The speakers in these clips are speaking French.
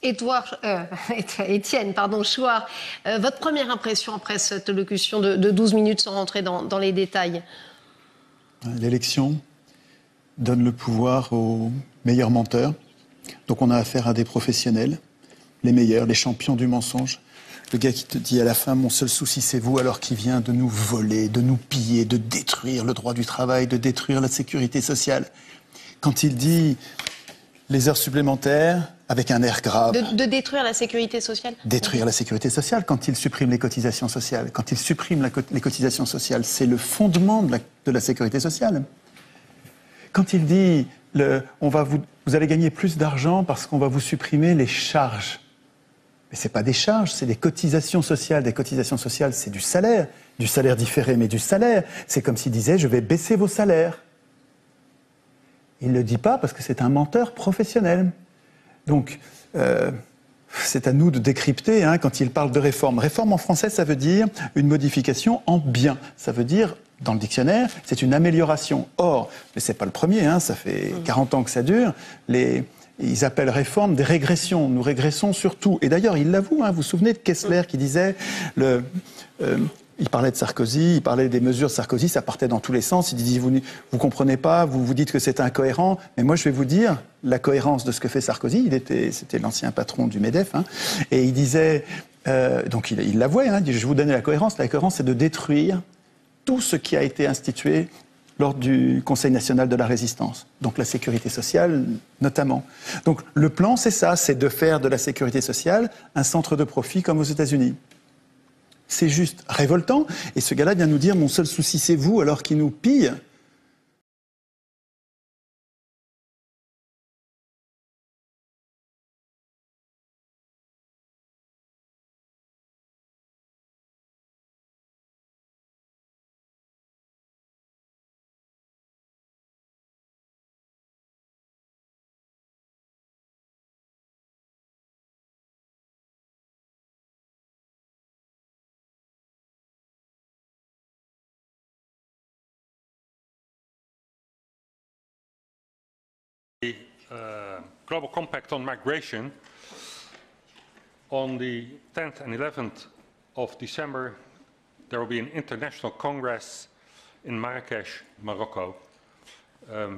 Étienne, pardon, Chouard, votre première impression après cette allocution de 12 minutes sans rentrer dans les détails? L'élection donne le pouvoir aux meilleurs menteurs. Donc on a affaire à des professionnels, les meilleurs, les champions du mensonge. Le gars qui te dit à la fin, mon seul souci c'est vous, alors qu'il vient de nous voler, de nous piller, de détruire le droit du travail, de détruire la sécurité sociale. Quand il dit les heures supplémentaires, avec un air grave. De détruire la sécurité sociale? Détruire la sécurité sociale, quand il supprime les cotisations sociales. Quand il supprime les cotisations sociales, c'est le fondement de la sécurité sociale. Quand il dit, vous allez gagner plus d'argent parce qu'on va vous supprimer les charges. Mais ce n'est pas des charges, c'est des cotisations sociales. Des cotisations sociales, c'est du salaire différé, mais du salaire. C'est comme s'il disait, je vais baisser vos salaires. Il ne le dit pas parce que c'est un menteur professionnel. Donc, c'est à nous de décrypter quand il parle de réforme. Réforme en français, ça veut dire une modification en bien. Ça veut dire, dans le dictionnaire, c'est une amélioration. Or, mais c'est pas le premier, ça fait 40 ans que ça dure, ils appellent réforme des régressions. Nous régressons sur tout. Et d'ailleurs, il l'avoue, vous vous souvenez de Kessler qui disait... Il parlait de Sarkozy, il parlait des mesures de Sarkozy, ça partait dans tous les sens. Il disait, vous comprenez pas, vous dites que c'est incohérent. Mais moi, je vais vous dire la cohérence de ce que fait Sarkozy. C'était l'ancien patron du MEDEF. Et il disait, donc il l'avouait, il dit, je vais vous donner la cohérence. La cohérence, c'est de détruire tout ce qui a été institué lors du Conseil national de la résistance. Donc la sécurité sociale, notamment. Donc le plan, c'est ça, c'est de faire de la sécurité sociale un centre de profit comme aux États-Unis. C'est juste révoltant. Et ce gars-là vient nous dire, mon seul souci, c'est vous, alors qu'il nous pille. The Global Compact on Migration, on the 10th and 11th of December, there will be an international congress in Marrakesh, Morocco,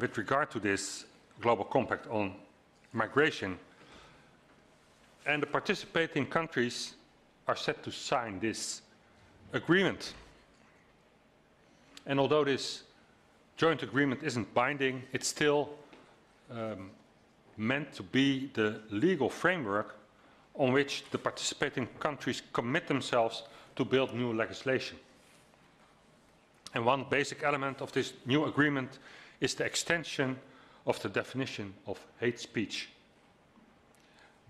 with regard to this Global Compact on Migration. And the participating countries are set to sign this agreement. And although this joint agreement isn't binding, it's still meant to be the legal framework on which the participating countries commit themselves to build new legislation. And one basic element of this new agreement is the extension of the definition of hate speech.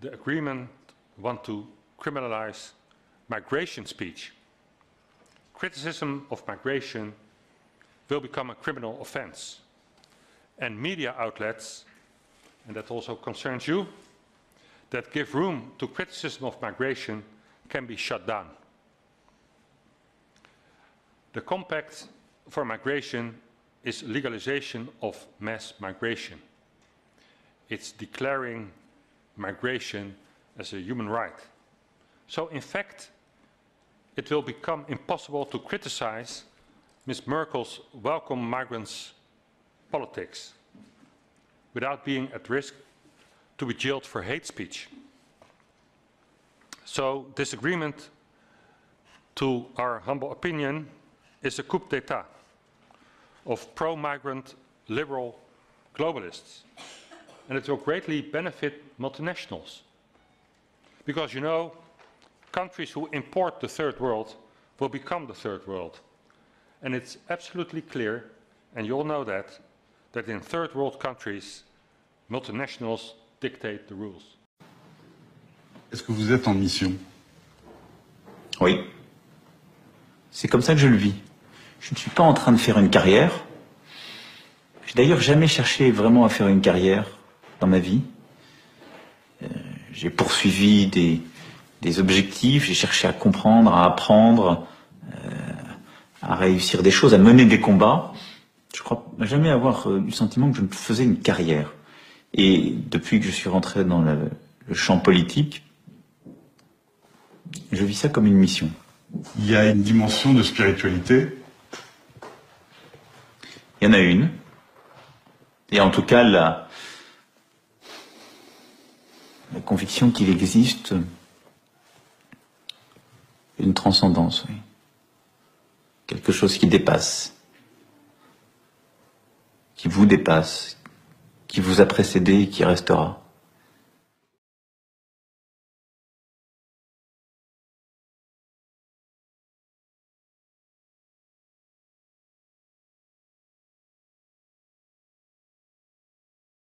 The agreement wants to criminalize migration speech. Criticism of migration will become a criminal offense. And media outlets, and that also concerns you, that give room to criticism of migration can be shut down. The Compact for Migration is legalization of mass migration. It's declaring migration as a human right. So in fact, it will become impossible to criticize Ms. Merkel's welcome migrants politics without being at risk to be jailed for hate speech. So this agreement, to our humble opinion, is a coup d'etat of pro-migrant liberal globalists. And it will greatly benefit multinationals. Because, you know, countries who import the third world will become the third world. And it's absolutely clear, and you all know that in third world countries, multinationals dictate the rules. Est-ce que vous êtes en mission? Oui. C'est comme ça que je le vis. Je ne suis pas en train de faire une carrière. J'ai d'ailleurs jamais cherché vraiment à faire une carrière dans ma vie. J'ai poursuivi des objectifs, j'ai cherché à comprendre, à apprendre, à réussir des choses, à mener des combats. Je crois jamais avoir eu le sentiment que je me faisais une carrière. Et depuis que je suis rentré dans le champ politique, je vis ça comme une mission. Il y a une dimension de spiritualité. Il y en a une. Et en tout cas, la conviction qu'il existe une transcendance, oui. Quelque chose qui dépasse, qui vous dépasse, qui vous a précédé et qui restera.